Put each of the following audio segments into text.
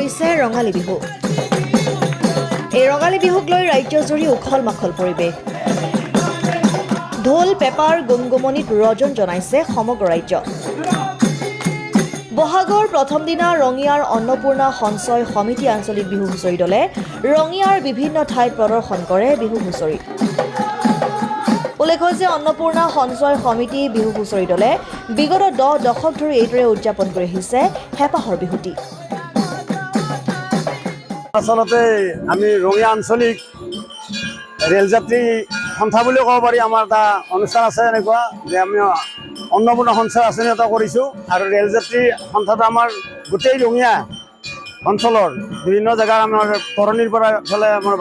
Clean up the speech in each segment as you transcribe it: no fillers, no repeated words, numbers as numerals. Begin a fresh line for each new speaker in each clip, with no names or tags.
কৰিছে ৰঙালী বিহু। এই ৰঙালী বিহুক লৈ ৰাজ্যজুৰি উখল মাখল পৰিৱেশ। ঢোল পেপাৰ গুমগুমনিত ৰজন জনাইছে সমগ্ৰ ৰাজ্য। বহাগৰ প্ৰথম দিনা ৰঙিয়াৰ অন্নপূৰ্ণা সঞ্চয় সমিতি আঞ্চলিক বিহু হুঁচৰি দলে ৰঙিয়াৰ বিভিন্ন ঠাইত প্ৰদৰ্শন কৰে বিহু হুঁচৰি। উল্লেখ্য যে অন্নপূৰ্ণা সঞ্চয় সমিতি বিহু হুঁচৰি দলে বিগত 10 দশক ধৰি এইদৰে উদযাপন কৰি আহিছে হেঁপাহৰ বিহুটি।
আচলতে আমি ৰঙিয়া আঞ্চলিক ৰেলযাত্ৰী সন্থা বুলিও ক'ব পাৰি। আমাৰ এটা অনুষ্ঠান আছে এনেকুৱা যে আমি অন্নপূৰ্ণা সঞ্চয় আঁচনি এটা কৰিছোঁ আৰু ৰেলযাত্ৰী সন্থাটো আমাৰ গোটেই ৰঙিয়া অঞ্চলৰ বিভিন্ন জেগাৰ আমাৰ তৰণিৰ পৰা এইফালে আমাৰ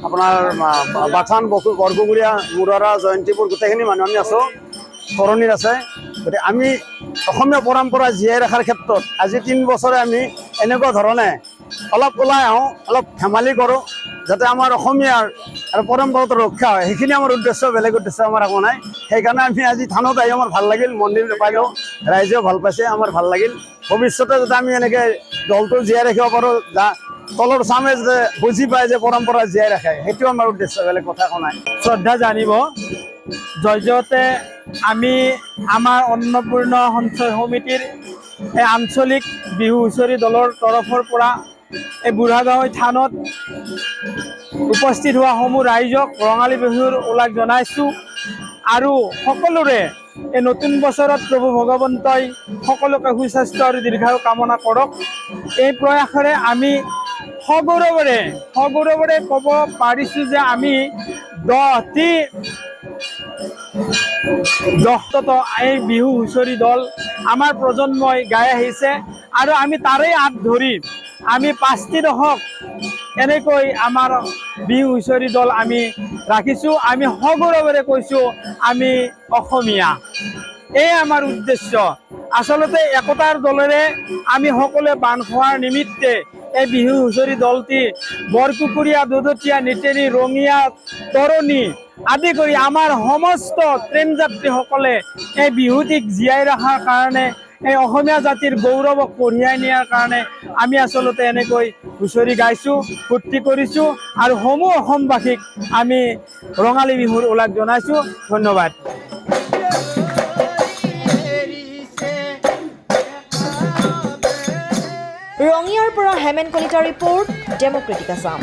আপোনাৰ বাথান বৰপুগুৰীয়া মুৰাৰা জয়ন্তীপুৰ গোটেইখিনি মানুহ আমি আছোঁ, তৰণিত আছে। গতিকে আমি অসমীয়া পৰম্পৰা জীয়াই ৰখাৰ ক্ষেত্ৰত আজি 3 বছৰে আমি এনেকুৱা ধৰণে অলপ ওলাই আহোঁ, অলপ ধেমালি কৰোঁ, যাতে আমাৰ অসমীয়াৰ আৰু পৰম্পৰাটো ৰক্ষা হয়। সেইখিনি আমাৰ উদ্দেশ্য, বেলেগ উদ্দেশ্য আমাৰ একো নাই। সেইকাৰণে আমি আজি থানত আহি আমাৰ ভাল লাগিল, মন্দিৰ পালোঁ, ৰাইজেও ভাল পাইছে, আমাৰ ভাল লাগিল। ভৱিষ্যতে যাতে আমি এনেকৈ দলটো জীয়াই ৰাখিব পাৰোঁ, তলৰ চামে যাতে বুজি পায় যে পৰম্পৰা জীয়াই ৰাখে, সেইটো আমাৰ উদ্দেশ্য, বেলেগ কথা একো নাই।
শ্ৰদ্ধা জানিব জৰিয়তে আমি আমাৰ অন্নপূৰ্ণা সঞ্চয় সমিতিৰ এই আঞ্চলিক বিহু হুঁচৰি দলৰ তৰফৰ পৰা এই বুঢ়াগাঁও থানত উপস্থিত হোৱা সমূহ ৰাইজক ৰঙালী বিহুৰ ওলাগ জনাইছোঁ আৰু সকলোৰে এই নতুন বছৰত প্ৰভু ভগৱন্তই সকলোকে সুস্বাস্থ্য আৰু দীৰ্ঘায়ু কামনা কৰক। এই প্ৰয়াসেৰে আমি সগৌৰৱেৰে ক'ব পাৰিছোঁ যে আমি 10টা এই বিহু হুঁচৰি দল আমাৰ প্ৰজন্মই গাই আহিছে আৰু আমি তাৰেই আঁত ধৰি আমি 5টি দশক এনেকৈ আমাৰ বিহু হুঁচৰি দল আমি ৰাখিছোঁ। আমি সগৌৰৱেৰে কৈছোঁ আমি অসমীয়া, এই আমাৰ উদ্দেশ্য। আচলতে একতাৰ দলেৰে আমি সকলোৱে বান্ধ খোৱাৰ নিমিত্তে এই বিহু হুঁচৰি দলটি বৰপুকুৰীয়া, দুধতীয়া, নিতেৰী, ৰঙিয়া, তৰণী আদি কৰি আমাৰ সমস্ত ট্ৰেইন যাত্ৰীসকলে এই বিহুটিক জীয়াই ৰখাৰ কাৰণে, এই অসমীয়া জাতিৰ গৌৰৱক কঢ়িয়াই নিয়াৰ কাৰণে আমি আচলতে এনেকৈ হুঁচৰি গাইছোঁ, ফূৰ্তি কৰিছোঁ আৰু সমূহ অসমবাসীক আমি ৰঙালী বিহুৰ ওলাগ জনাইছোঁ। ধন্যবাদ।
ৰঙিয়াৰ পৰা হেমেন কলিতা ৰিপৰ্ট, ডেমক্ৰেটিক আছাম।